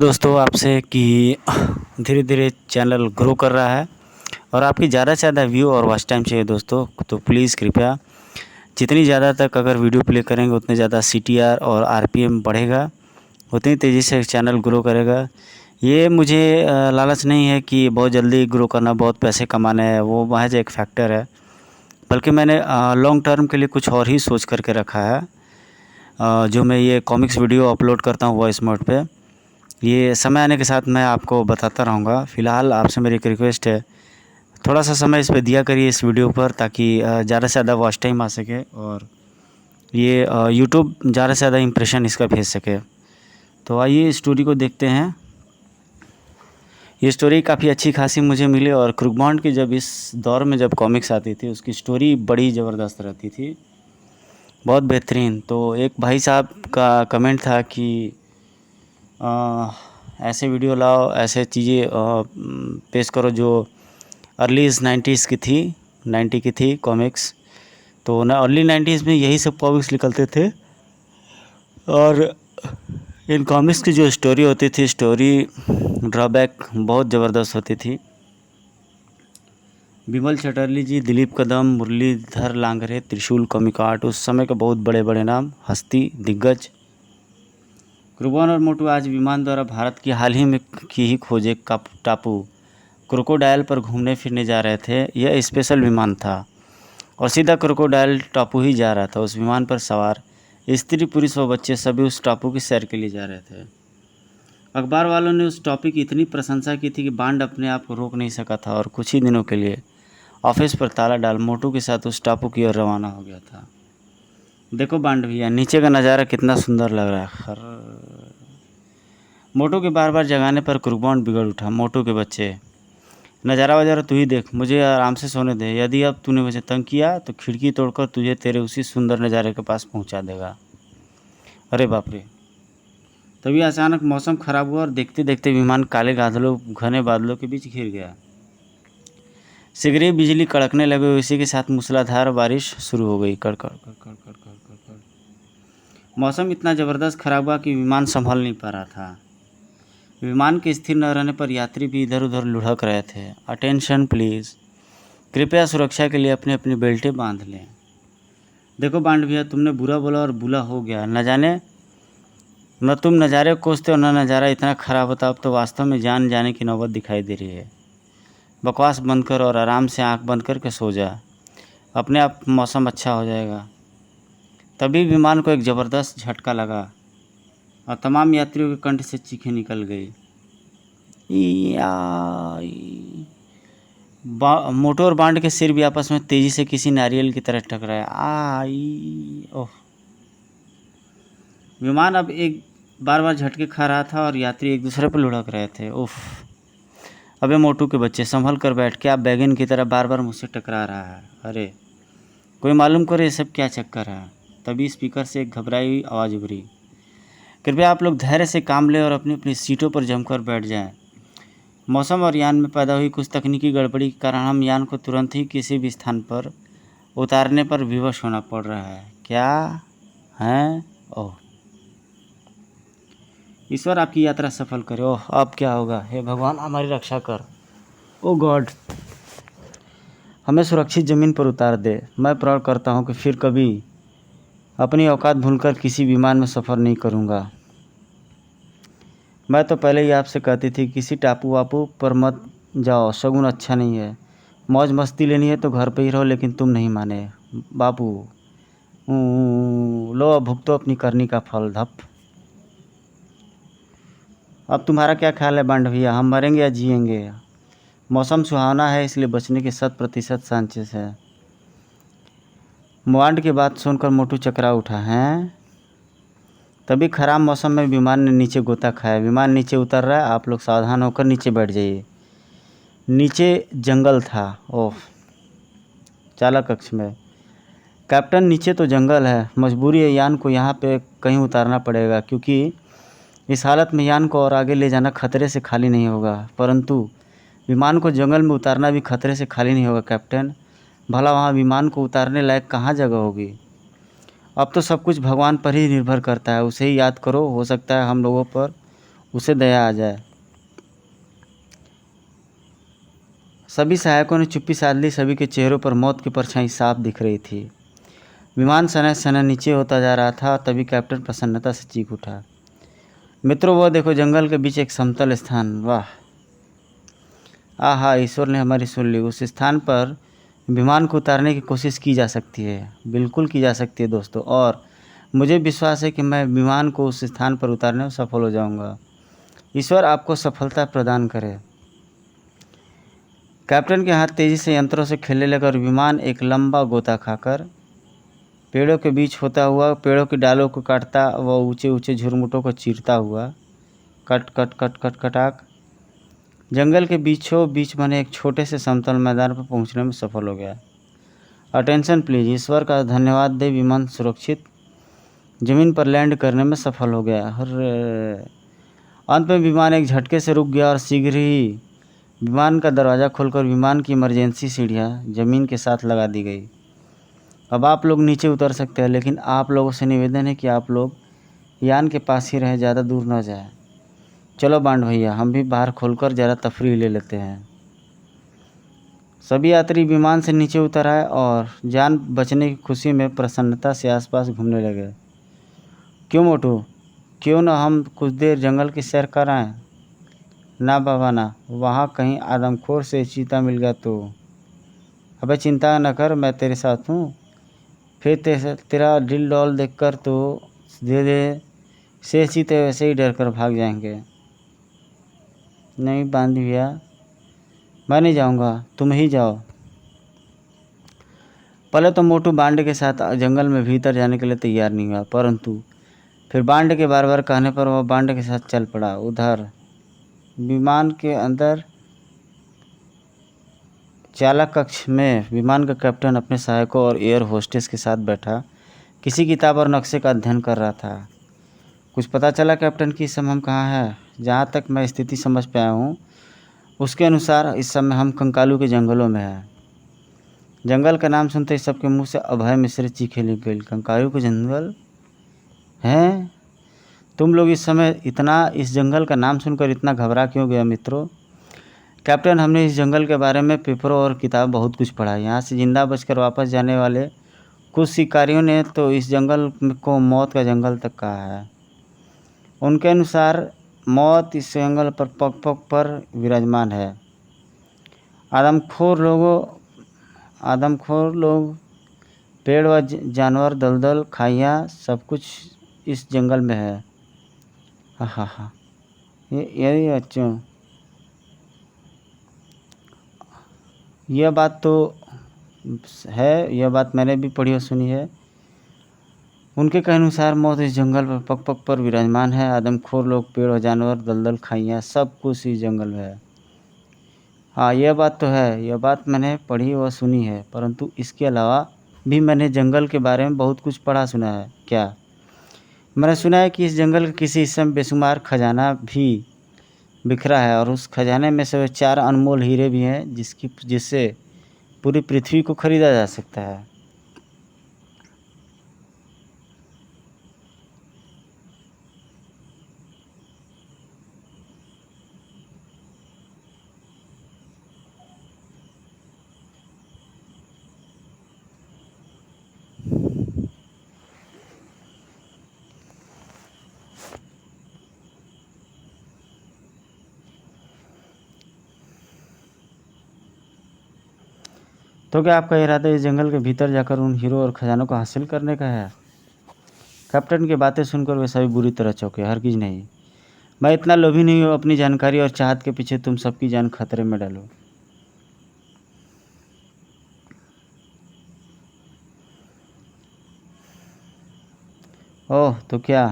दोस्तों आपसे कि धीरे धीरे चैनल ग्रो कर रहा है और आपकी ज़्यादा से ज़्यादा व्यू और वॉच टाइम चाहिए दोस्तों, तो प्लीज़ कृपया जितनी ज़्यादा तक अगर वीडियो प्ले करेंगे उतने ज़्यादा CTR और RPM बढ़ेगा, उतनी तेज़ी से चैनल ग्रो करेगा। ये मुझे लालच नहीं है कि बहुत जल्दी ग्रो करना, बहुत पैसे कमाने हैं, वो महज एक फैक्टर है, बल्कि मैंने लॉन्ग टर्म के लिए कुछ और ही सोच करके रखा है। जो मैं ये कॉमिक्स वीडियो अपलोड करता हूँ वॉइस मोड पे, ये समय आने के साथ मैं आपको बताता रहूँगा। फ़िलहाल आपसे मेरी एक रिक्वेस्ट है, थोड़ा सा समय इस पे दिया करिए इस वीडियो पर, ताकि ज़्यादा से ज़्यादा वॉच टाइम आ सके और ये यूट्यूब ज़्यादा से ज़्यादा इम्प्रेशन इसका भेज सके। तो आइए स्टोरी को देखते हैं। ये स्टोरी काफ़ी अच्छी खासी मुझे मिली और क्रूकबॉन्ड की जब इस दौर में जब कॉमिक्स आती थी उसकी स्टोरी बड़ी ज़बरदस्त रहती थी, बहुत बेहतरीन। तो एक भाई साहब का कमेंट था कि ऐसे वीडियो लाओ, ऐसे चीज़ें पेश करो जो अर्ली 90s की थी, 90 की थी कॉमिक्स। तो ना अर्ली 90s में यही सब कॉमिक्स निकलते थे और इन कॉमिक्स की जो स्टोरी होती थी, स्टोरी ड्रॉबैक बहुत ज़बरदस्त होती थी। विमल चटर्जी जी, दिलीप कदम, मुरलीधर लांगरे, त्रिशूल कॉमिक आर्ट, उस समय के बहुत बड़े बड़े नाम, हस्ती दिग्गज। क्रूबॉन और मोटू आज विमान द्वारा भारत की हाल ही में की ही खोजे का टापू क्रोकोडाइल पर घूमने फिरने जा रहे थे। यह स्पेशल विमान था और सीधा क्रोकोडाइल टापू ही जा रहा था। उस विमान पर सवार स्त्री, पुरुष व बच्चे सभी उस टापू की सैर के लिए जा रहे थे। अखबार वालों ने उस टॉपिक की इतनी प्रशंसा की थी कि बांड अपने आप को रोक नहीं सका था और कुछ ही दिनों के लिए ऑफिस पर ताला डाल मोटू के साथ उस टापू की ओर रवाना हो गया था। देखो बांड भैया, नीचे का नज़ारा कितना सुंदर लग रहा है। मोटू के बार बार जगाने पर क्रूकबॉन्ड बिगड़ उठा। मोटू के बच्चे, नज़ारा वज़ारा तू ही देख, मुझे आराम से सोने दे। यदि अब तूने मुझे तंग किया तो खिड़की तोड़कर तुझे तेरे उसी सुंदर नज़ारे के पास पहुंचा देगा। अरे बाप रे। तभी अचानक मौसम खराब हुआ और देखते देखते विमान काले घने बादलों के बीच घिर गया। शीघ्र बिजली कड़कने लगे, इसी के साथ मूसलाधार बारिश शुरू हो गई। कड़कड़ कड़कड़ कड़कड़ कड़कड़। मौसम इतना ज़बरदस्त खराब हुआ कि विमान संभल नहीं पा रहा था। विमान के स्थिर न रहने पर यात्री भी इधर उधर लुढ़क रहे थे। अटेंशन प्लीज़, कृपया सुरक्षा के लिए अपनी अपनी बेल्टें बांध लें। देखो बांड भैया, तुमने बुरा बोला और बुरा हो गया। न जाने न तुम नज़ारे को कोसते हो, न नज़ारा इतना ख़राब होता। अब तो वास्तव में जान जाने की नौबत दिखाई दे रही है। बकवास बंद कर और आराम से आंख बंद करके सो जा, अपने आप मौसम अच्छा हो जाएगा। तभी विमान को एक ज़बरदस्त झटका लगा और तमाम यात्रियों के कंठ से चीखें निकल गई। मोटू और बांड के सिर भी आपस में तेजी से किसी नारियल की तरह टकराए। ओह। विमान अब एक बार बार झटके खा रहा था और यात्री एक दूसरे पर लुढ़क रहे थे। उफ। अबे मोटू के बच्चे, संभल कर बैठ, क्या बैगन की तरह बार बार मुझसे टकरा रहा है। अरे कोई मालूम करे ये सब क्या चक्कर है। तभी स्पीकर से एक घबराई हुई आवाज़ उभरी। कृपया आप लोग धैर्य से काम लें और अपनी अपनी सीटों पर जमकर बैठ जाएं। मौसम और यान में पैदा हुई कुछ तकनीकी गड़बड़ी के कारण हम यान को तुरंत ही किसी भी स्थान पर उतारने पर विवश होना पड़ रहा है। क्या है? ओह, ईश्वर आपकी यात्रा सफल करे। ओह, अब क्या होगा? हे भगवान हमारी रक्षा कर। ओ गॉड, हमें सुरक्षित ज़मीन पर उतार दे। मैं प्रण करता हूँ कि फिर कभी अपनी औकात भूलकर किसी विमान में सफ़र नहीं करूँगा। मैं तो पहले ही आपसे कहती थी किसी टापू वापू पर मत जाओ, शगुन अच्छा नहीं है। मौज मस्ती लेनी है तो घर पे ही रहो, लेकिन तुम नहीं माने बापू। लो अब भुगतो अपनी करनी का फल। धप। अब तुम्हारा क्या ख्याल है बांड भैया, हम मरेंगे या जिएंगे? मौसम सुहावना है, इसलिए बचने के 100% चांसेस है। बांड की बात सुनकर मोटू चकरा उठा। हैं? तभी खराब मौसम में विमान ने नीचे गोता खाया। विमान नीचे उतर रहा है, आप लोग सावधान होकर नीचे बैठ जाइए। नीचे जंगल था। ओह। चालक कक्ष में, कैप्टन नीचे तो जंगल है, मजबूरी है, यान को यहाँ पे कहीं उतारना पड़ेगा, क्योंकि इस हालत में यान को और आगे ले जाना खतरे से खाली नहीं होगा। परंतु विमान को जंगल में उतारना भी खतरे से खाली नहीं होगा कैप्टन। भला वहाँ विमान को उतारने लायक कहाँ जगह होगी? अब तो सब कुछ भगवान पर ही निर्भर करता है, उसे ही याद करो। हो सकता है हम लोगों पर उसे दया आ जाए। सभी सहायकों ने चुप्पी साध ली। सभी के चेहरों पर मौत की परछाई साफ दिख रही थी। विमान सना सना नीचे होता जा रहा था। तभी कैप्टन प्रसन्नता से चीख उठा, मित्रों वो देखो, जंगल के बीच एक समतल स्थान। वाह, आहा, ईश्वर ने हमारी सुन ली। उस स्थान पर विमान को उतारने की कोशिश की जा सकती है, बिल्कुल की जा सकती है दोस्तों, और मुझे विश्वास है कि मैं विमान को उस स्थान पर उतारने में सफल हो जाऊंगा। ईश्वर आपको सफलता प्रदान करे। कैप्टन के हाथ तेजी से यंत्रों से खेलने लगा और विमान एक लंबा गोता खाकर पेड़ों के बीच होता हुआ, पेड़ों की डालों को काटता व ऊंचे ऊंचे झुरमुटों को चीरता हुआ कट कट कट कट कटाक जंगल के बीचों बीच बने एक छोटे से समतल मैदान पर पहुंचने में सफल हो गया। अटेंशन प्लीज, ईश्वर का धन्यवाद दे, विमान सुरक्षित जमीन पर लैंड करने में सफल हो गया। अंत में विमान एक झटके से रुक गया और शीघ्र ही विमान का दरवाज़ा खोलकर विमान की इमरजेंसी सीढ़ियाँ ज़मीन के साथ लगा दी गई। अब आप लोग नीचे उतर सकते हैं, लेकिन आप लोगों से निवेदन है कि आप लोग यान के पास ही रहें, ज़्यादा दूर न जाएं। चलो बांड भैया, हम भी बाहर खोलकर ज़रा तफरीह ले लेते हैं। सभी यात्री विमान से नीचे उतर आए और जान बचने की खुशी में प्रसन्नता से आसपास घूमने लगे। क्यों मोटू, क्यों न हम कुछ देर जंगल की सैर कर आएँ? ना बाबा ना, वहाँ कहीं आदमखोर से चीता मिल गया तो। अबे चिंता न कर, मैं तेरे साथ हूँ। फिर तेरा दिल डॉल देखकर तो धीरे धीरे से चीते वैसे ही डर कर भाग जाएंगे। नहीं बांधी भैया, मैं नहीं जाऊँगा, तुम ही जाओ। पहले तो मोटू बांड के साथ जंगल में भीतर जाने के लिए तैयार नहीं हुआ, परंतु फिर बांड के बार बार कहने पर वह बांड के साथ चल पड़ा। उधर विमान के अंदर चालक कक्ष में विमान का कैप्टन अपने सहायकों और एयर होस्टेस के साथ बैठा किसी किताब और नक्शे का अध्ययन कर रहा था। कुछ पता चला कैप्टन कि इस समय हम कहाँ हैं? जहाँ तक मैं स्थिति समझ पाया हूँ उसके अनुसार इस समय हम कंकालू के जंगलों में हैं। जंगल का नाम सुनते ही सबके मुंह से अभय मिश्र चीखें निकली। कंकालू के जंगल हैं? तुम लोग इस समय इस जंगल का नाम सुनकर इतना घबरा क्यों गया मित्रों? कैप्टन, हमने इस जंगल के बारे में पेपरों और किताब बहुत कुछ पढ़ा है। यहाँ से जिंदा बचकर वापस जाने वाले कुछ शिकारियों ने तो इस जंगल को मौत का जंगल तक कहा है। उनके अनुसार मौत इस जंगल पर पग पग पर विराजमान है। आदमखोर लोग, पेड़ व जानवर, दलदल, खाइयाँ, सब कुछ इस जंगल में है। हा, ये अच्छा, यह बात तो है, यह बात मैंने भी पढ़ी और सुनी है। उनके कहे अनुसार मौत इस जंगल पर पग पग पर विराजमान है। आदमखोर लोग, पेड़ और जानवर, दलदल, खाइयाँ, सब कुछ इस जंगल में है। हाँ, यह बात तो है, यह बात मैंने पढ़ी और सुनी है, परंतु इसके अलावा भी मैंने जंगल के बारे में बहुत कुछ पढ़ा सुना है। क्या? मैंने सुना है कि इस जंगल के किसी हिस्से में बेशुमार खजाना भी बिखरा है और उस खजाने में से 4 अनमोल हीरे भी हैं जिससे पूरी पृथ्वी को खरीदा जा सकता है। तो क्या आपका इरादा इस जंगल के भीतर जाकर उन हीरो और खजानों को हासिल करने का है? कैप्टन की बातें सुनकर वे सभी बुरी तरह चौंके। हरगिज नहीं, मैं इतना लोभी नहीं हूँ अपनी जानकारी और चाहत के पीछे तुम सबकी जान खतरे में डालो। ओह, तो क्या